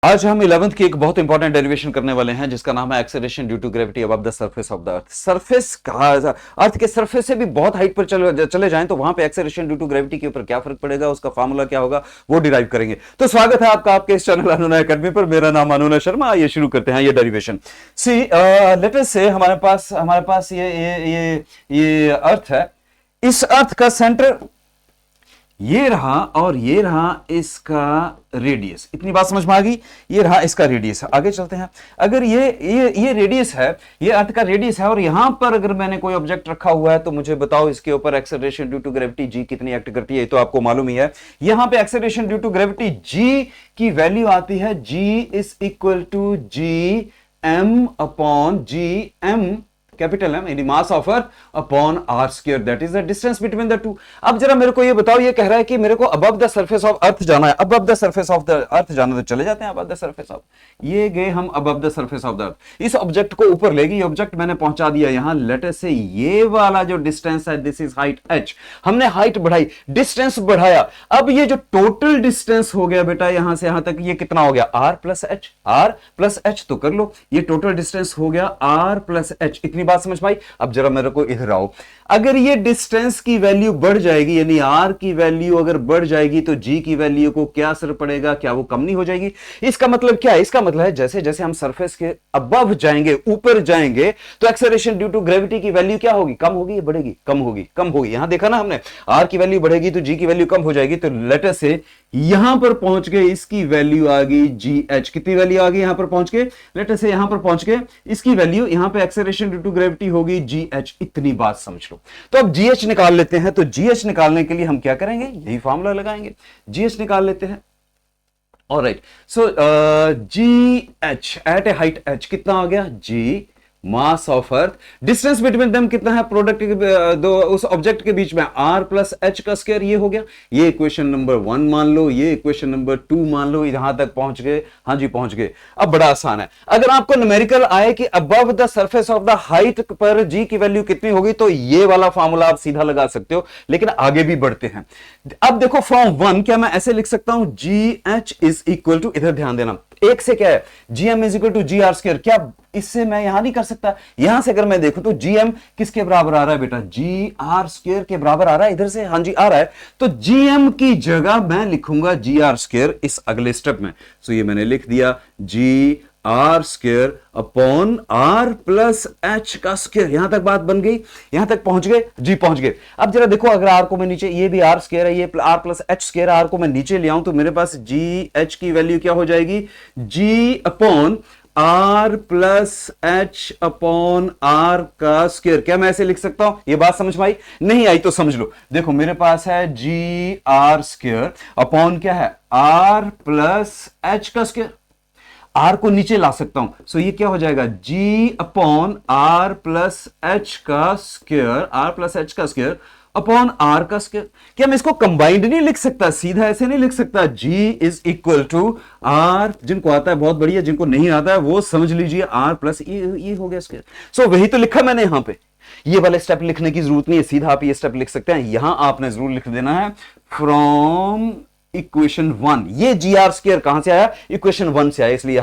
आज हम 11th की एक बहुत इंपॉर्टेंट डेरिवेशन करने वाले हैं जिसका नाम है acceleration due to gravity above the surface of the earth. Surface का अर्थ के सरफेस से भी बहुत हाइट पर चले जाएं तो वहां पे एक्सेलरेशन ड्यू टू ग्रेविटी के ऊपर क्या फर्क पड़ेगा, उसका फार्मूला क्या होगा, वो डिराइव करेंगे। तो स्वागत है आपका आपके इस चैनल अनुना एकेडमी पर। मेरा नाम अनुना शर्मा। आइए शुरू करते हैं ये डेरिवेशन। सी लेट अस से हमारे पास ये अर्थ है। इस अर्थ का सेंटर ये रहा और ये रहा इसका रेडियस। इतनी बात समझ में आ गई। ये रहा इसका रेडियस। आगे चलते हैं। अगर ये रेडियस है, ये अर्थ का रेडियस है और यहां पर अगर मैंने कोई ऑब्जेक्ट रखा हुआ है तो मुझे बताओ इसके ऊपर एक्सेलरेशन ड्यू टू ग्रेविटी जी कितनी एक्ट करती है। ये तो आपको मालूम ही है। यहां पे acceleration due to gravity g की वैल्यू आती है g is equal to g M upon g M capital M यानी mass of earth upon r square, that is the distance between the two. अब जरा मेरे को ये बताओ, ये कह रहा है कि मेरे को above the surface of earth जाना है। Above the surface of the अर्थ जाना, तो चले जाते हैं अबव द सरफेस ऑफ। ये गए हम above the surface of the अर्थ। इस ऑब्जेक्ट को ऊपर ले गई। ये ऑब्जेक्ट मैंने पहुंचा दिया यहां। लेट अस से ये वाला जो डिस्टेंस है दिस इज हाइट h। हमने हाइट बढ़ाई, डिस्टेंस बढ़ाया। अब ये जो टोटल डिस्टेंस हो गया बेटा यहां से यहां तक, ये कितना हो गया r plus H. r plus H तो कर लो, ये टोटल डिस्टेंस हो गया r प्लस एच। इतनी बात समझ में आई। अब जरा मेरे को इधर आओ। अगर ये डिस्टेंस की वैल्यू बढ़ जाएगी यानी r की वैल्यू अगर बढ़ जाएगी तो g की वैल्यू को क्या असर पड़ेगा, क्या वो कम नहीं हो जाएगी? इसका मतलब क्या है? इसका मतलब है जैसे जैसे हम सरफेस के अबव जाएंगे, ऊपर जाएंगे, तो एक्सेलरेशन ड्यू टू ग्रेविटी की वैल्यू क्या होगी? कम होगी या बढ़ेगी? कम होगी। कम होगी। यहां देखा ना हमने, r की वैल्यू बढ़ेगी तो g की वैल्यू कम हो जाएगी। तो लेट अस से यहां पर पहुंच गए, इसकी वैल्यू आ गई gh। कितनी वैल्यू आ गई यहां पर पहुंच के? लेट अस से यहां पर पहुंच के इसकी वैल्यू यहां पे एक्सेलरेशन ड्यू टू ग्रेविटी होगी gh। इतनी बात समझ लो। तो अब gh निकाल लेते हैं। तो gh निकालने के लिए हम क्या करेंगे? यही फॉर्मूला लगाएंगे। gh निकाल लेते हैं। Alright, so gh at a height h कितना आ गया? g mass of earth. Distance between them कितना है? प्रोडक्ट के दो उस ऑब्जेक्ट के बीच में r प्लस एच का स्क्वायर। ये हो गया। ये इक्वेशन नंबर 1 मान लो, ये इक्वेशन नंबर 2 मान लो। यहां तक पहुंच गए? हाँ जी पहुंच गए। अब बड़ा आसान है। अगर आपको न्यूमेरिकल आए कि above the surface of the height पर g की वैल्यू कितनी होगी, तो ये वाला फॉर्मूला आप सीधा लगा सकते हो। लेकिन आगे भी बढ़ते हैं। अब देखो फॉर्म 1 क्या मैं ऐसे लिख सकता हूं? gh इज इक्वल टू, इधर ध्यान देना, एक से क्या है? gm is equal to g r square. क्या इससे मैं यहां नहीं कर सकता? यहां से अगर मैं देखूं तो gm किसके बराबर आ रहा है बेटा? जी आर स्क्वायर के बराबर आ रहा है। इधर से हाँ जी आ रहा है। तो gm की जगह मैं लिखूंगा जी आर स्क्वायर इस अगले स्टेप में। सो ये मैंने लिख दिया g r square upon r plus h का स्क्वायर। यहां तक बात बन गई। यहां तक पहुंच गए जी, पहुंच गए। अब जरा देखो, अगर आर को मैं नीचे, ये भी आर स्क्वायर है, ये r plus h square, r को मैं नीचे ले आऊं तो मेरे पास जी एच की वैल्यू क्या हो जाएगी? G upon r plus h upon r का स्क्वायर। क्या मैं ऐसे लिख सकता हूं? ये बात समझ में आई? नहीं आई तो समझ लो। देखो मेरे पास है जी आर स्क्वायर अपॉन क्या है? आर प्लस एच का स्क्वायर। आर को नीचे ला सकता हूं। सो ये क्या हो जाएगा? जी अपॉन आर प्लस एच का स्क्वायर, आर प्लस एच का स्क्वायर अपॉन आर का स्क्वायर। क्या मैं इसको कंबाइंड नहीं लिख सकता? सीधा ऐसे नहीं लिख सकता। जी इज इक्वल टू आर, जिनको आता है बहुत बढ़िया, जिनको नहीं आता है वो समझ लीजिए आर प्लस ये हो गया स्क्वायर। सो वही तो लिखा मैंने यहां पे। ये वाले स्टेप लिखने की जरूरत नहीं है, सीधा आप ये स्टेप लिख सकते हैं। यहां आपने जरूर लिख देना है फ्रॉम इक्वेशन 1। ये जी आर स्क्वायर कहां से आया? इक्वेशन 1 से आया, इसलिए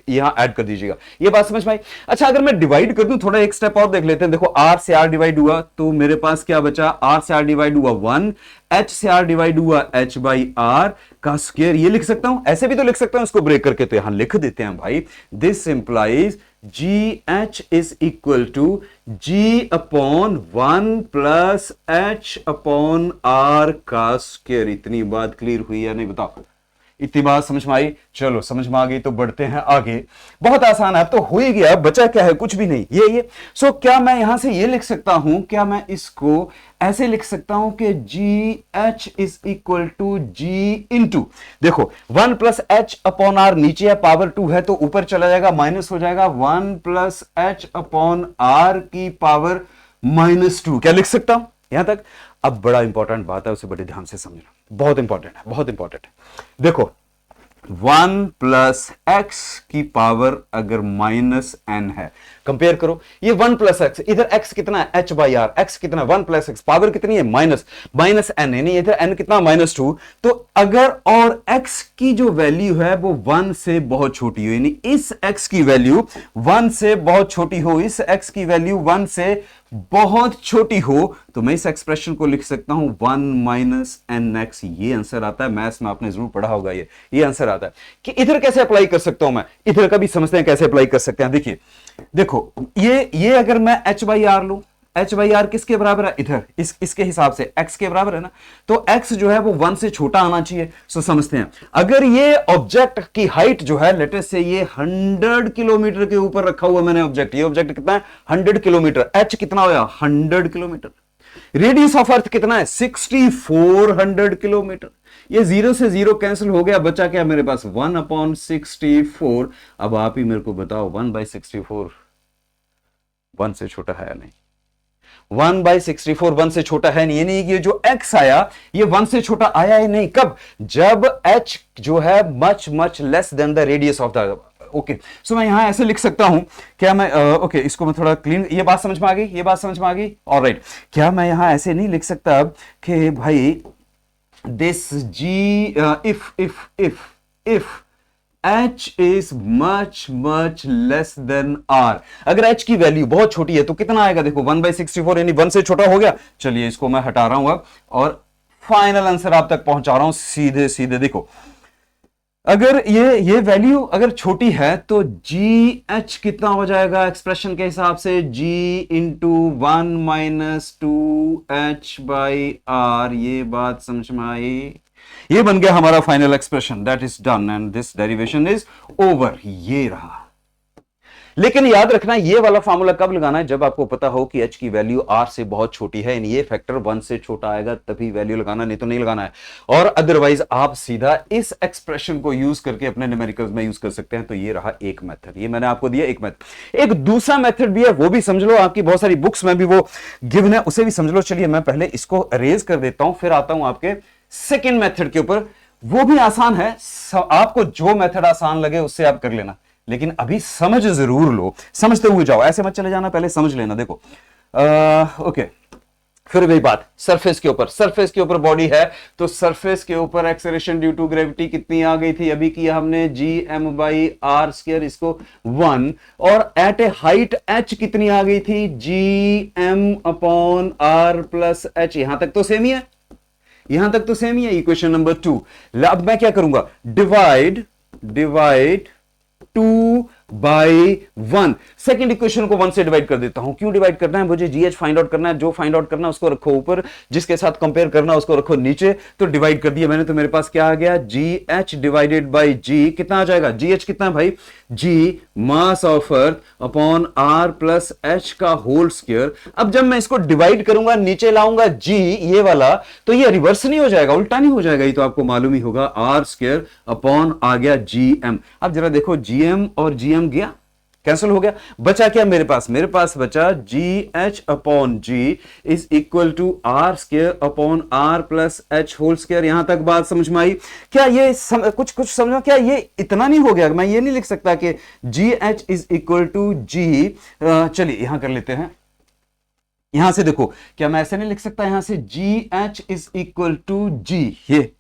यहां ऐड कर दीजिएगा। ये बात समझ में आई? अच्छा, अगर मैं डिवाइड कर दूं, थोड़ा एक स्टेप और देख लेते हैं। देखो r से r डिवाइड हुआ तो मेरे पास क्या बचा? r से r डिवाइड हुआ 1, h से r डिवाइड हुआ h बाई r का स्क्वायर। ये लिख सकता हूं, ऐसे भी तो लिख सकता हूं इसको ब्रेक करके। तो यहां लिख देते हैं भाई, this implies gh is equal to g upon 1 plus h upon r का स्क्वायर। इतनी बात क्लियर हुई या नहीं बताओ? इतनी बात समझ में आई? चलो समझ में आ गई तो बढ़ते हैं आगे। बहुत आसान है। अब तो हो ही गया, बचा क्या है? कुछ भी नहीं। ये सो क्या मैं यहां से ये लिख सकता हूं? क्या मैं इसको ऐसे लिख सकता हूं कि gh is equal to g into, देखो 1 प्लस एच अपॉन आर नीचे है, पावर 2 है तो ऊपर चला जाएगा, माइनस हो जाएगा 1 प्लस एच अपॉन आर की पावर -2। क्या लिख सकता हूं यहां तक? अब बड़ा इंपॉर्टेंट बात है, उसे बड़े ध्यान से समझना। बहुत इंपॉर्टेंट है, बहुत इंपॉर्टेंट है। देखो 1 प्लस एक्स की पावर अगर माइनस एन है, कंपेयर करो, ये 1 प्लस एक्स, इधर एक्स कितना है एच बाई आर, एक्स कितना है 1 प्लस एक्स, पावर कितनी है माइनस माइनस एन, यानी इधर एन कितना -2। तो अगर और एक्स की जो वैल्यू है वो 1 से बहुत छोटी हो, यानी इस एक्स की वैल्यू 1 से बहुत छोटी हो, इस एक्स की वैल्यू 1 से बहुत छोटी हो, तो मैं इस एक्सप्रेशन को लिख सकता हूं 1 माइनस एन एक्स। ये आंसर आता है, मैथ्स में आपने जरूर पढ़ा होगा, ये आंसर आता है। कि इधर कैसे अप्लाई कर सकता हूं मैं, इधर का भी समझते हैं कैसे अप्लाई कर सकते हैं। देखिए देखो, ये अगर मैं एच बाई आर लू, एच बाई आर किसके बराबर है, इधर इसके हिसाब से एक्स के बराबर है ना, तो एक्स जो है वो 1 से छोटा आना चाहिए। सो समझते हैं, अगर ये ऑब्जेक्ट की हाइट जो है, लेटेस्ट से ये 100 किलोमीटर के ऊपर रखा हुआ मैंने ऑब्जेक्ट, ये ऑब्जेक्ट कितना है 100 किलोमीटर, एच कितना होगा 100 किलोमीटर, रेडियस ऑफ अर्थ कितना है 6400 किलोमीटर, ये 0 से 0 कैंसिल हो गया, बचा क्या मेरे पास 1/64। अब आप ही मेरे को बताओ 1/64 1 से छोटा है या नहीं, 1/64 1 से छोटा है नहीं, ये नहीं, ये जो x आया ये 1 से छोटा आया ही नहीं, कब, जब h जो है much much less than the radius of the, okay. So मैं यहां ऐसे लिख सकता हूं, क्या मैं ओके इसको मैं थोड़ा क्लीन, ये बात समझ में आ गई, ये बात समझ में आ गई, ऑलराइट। क्या मैं यहां ऐसे नहीं लिख सकता कि भाई this g if h is much less than r, अगर h की वैल्यू बहुत छोटी है तो कितना आएगा, देखो 1/64 यानी 1 से छोटा हो गया। चलिए इसको मैं हटा रहा हूं अब, और फाइनल आंसर आप तक पहुंचा रहा हूं सीधे सीधे। देखो अगर ये वैल्यू अगर छोटी है तो जी एच कितना हो जाएगा एक्सप्रेशन के हिसाब से, g into 1 minus 2h by r, ये बात समझ में आई, ये बन गया हमारा final expression, that is done and this derivation is over, ये रहा। लेकिन याद रखना ये वाला फार्मूला कब लगाना है, जब आपको पता हो कि h की वैल्यू r से बहुत छोटी है, यानी ये फैक्टर 1 से छोटा आएगा तभी वैल्यू लगाना, नहीं तो नहीं लगाना है। और अदरवाइज आप सीधा इस एक्सप्रेशन को यूज करके अपने न्यूमेरिकल्स में यूज कर सकते हैं। तो ये रहा एक मेथड, ये मैंने आपको दिया एक मेथड। एक दूसरा मेथड भी है, वो भी समझ लो, आपकी बहुत सारी बुक्स में भी वो गिवन है, उसे भी समझ लो। चलिए मैं पहले इसको अरेज कर देता हूं, फिर आता हूं आपके सेकेंड मेथड के ऊपर। वो भी आसान है, आपको जो मेथड आसान लगे उससे आप कर लेना, लेकिन अभी समझ जरूर लो, समझते हुए जाओ, ऐसे मत चले जाना, पहले समझ लेना। देखो ओके, फिर वही बात, सरफेस के ऊपर बॉडी है, तो सरफेस के ऊपर एक्सेलरेशन ड्यू टू ग्रेविटी कितनी आ गई थी, अभी किया हमने gm/r², इसको 1, और एट ए हाइट h कितनी आ गई थी, gm/r+h, यहां तक तो सेम ही है, यहां तक तो सेम ही है। इक्वेशन नंबर 2, अब मैं क्या करूंगा, डिवाइड 2/1, सेकेंड इक्वेशन को 1 से डिवाइड कर देता हूं। क्यों डिवाइड करना है, मुझे जीएच फाइंड आउट करना है, जो फाइंड आउट करना है उसको रखो ऊपर, जिसके साथ कंपेयर करना है उसको रखो नीचे। तो डिवाइड कर दिया मैंने, तो मेरे पास क्या आ गया, जीएच डिवाइडेड बाय जी, कितना आ जाएगा, जीएच कितना है भाई, g mass of earth upon r plus h का होल स्क्वायर। अब जब मैं इसको डिवाइड करूंगा, नीचे लाऊंगा जी ये वाला, तो ये रिवर्स नहीं हो जाएगा, उल्टा नहीं हो जाएगा, ये तो आपको मालूम ही होगा, आर स्क्वायर अपॉन आ गया जीएम। अब जरा देखो, जीएम और जीएम गया, कैंसिल हो गया, बचा क्या मेरे पास, मेरे पास बचा g h upon g is equal to r square upon r plus h whole square. यहां तक बात समझ में आई क्या, ये कुछ समझो क्या, ये इतना नहीं हो गया, मैं ये नहीं लिख सकता कि g h is equal to g, चलिए यहां कर लेते हैं, यहां से देखो, क्या मैं ऐसे नहीं लिख सकता, यहां से g h is equal to g, ये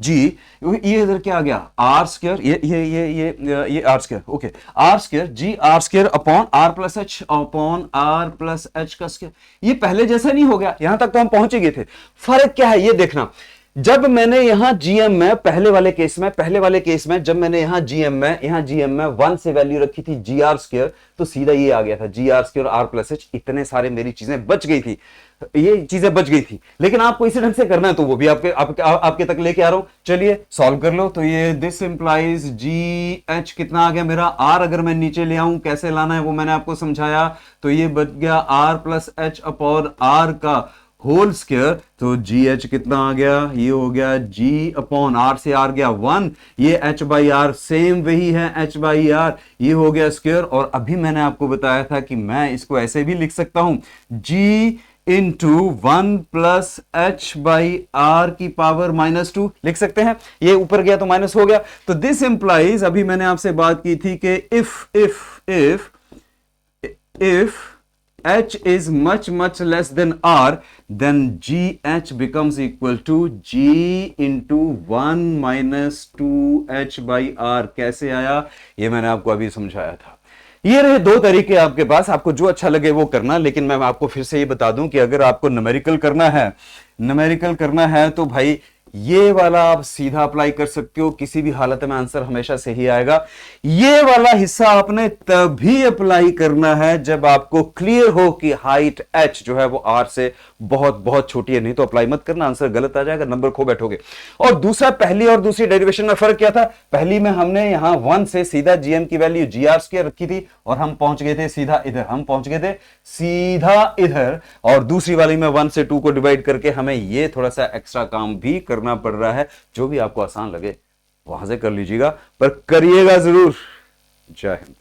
ये इधर क्या आ गया, आर स्क्वायर, ये r square, okay, r square g r square upon r plus h upon r plus h का स्क्वायर। ये पहले जैसा नहीं हो गया, यहां तक तो हम पहुंच गए थे। फर्क क्या है ये देखना, जब मैंने यहां जीएम में पहले वाले केस में जब मैंने यहां जीएम में 1 से वैल्यू रखी थी जी आर स्क्वायर, तो सीधा ये आ गया था g r square r plus h, इतने सारे मेरी चीजें बच गई थी, ये चीजें बच गई थी। लेकिन आपको इसी ढंग से करना है, तो वो भी आपके तक लेके आ रहा हूं, चलिए सॉल्व कर लो। तो ये दिस इंप्लाइज जी एच कितना आ गया मेरा, आर अगर मैं नीचे ले आऊं कैसे लाना है वो मैंने आपको समझाया, तो ये बच गया r plus h upon r का होल स्क्वायर। तो जी एच कितना आ गया, ये हो गया जी अपॉन आर से आर गया 1, ये एच बाई आर सेम वही है, एच बाई आर, ये हो गया स्क्वायर। और अभी मैंने आपको बताया था कि मैं इसको ऐसे भी लिख सकता हूं, जी इंटू 1+h/r की पावर -2 लिख सकते हैं। ये ऊपर गया तो माइनस हो गया। तो दिस इंप्लाइज, अभी मैंने आपसे बात की थी कि if h is much less than r, then gh becomes equal to g into 1 - 2h/r। कैसे आया ये मैंने आपको अभी समझाया था। ये रहे दो तरीके आपके पास, आपको जो अच्छा लगे वो करना। लेकिन मैं आपको फिर से ये बता दूं कि अगर आपको न्यूमेरिकल करना है तो भाई ये वाला आप सीधा अप्लाई कर सकते हो, किसी भी हालत में आंसर हमेशा सही आएगा। ये वाला हिस्सा आपने तभी अप्लाई करना है जब आपको क्लियर हो कि हाइट h जो है वो r से बहुत बहुत छोटी है, नहीं तो अप्लाई मत करना, आंसर गलत आ जाएगा, नंबर खो बैठोगे। और दूसरा, पहली और दूसरी डेरिवेशन में फर्क क्या था? पहली में हमने यहां 1 से सीधा gm की वैल्यू gr² रखी थी और हम पहुंच गए थे सीधा इधर, और दूसरी वाली में 1 से 2 को डिवाइड करके हमें ये थोड़ा सा एक्स्ट्रा काम भी करना पड़ रहा है। जो भी आपको आसान लगे वहां से कर लीजिएगा, पर करिएगा जरूर। जय हिंद।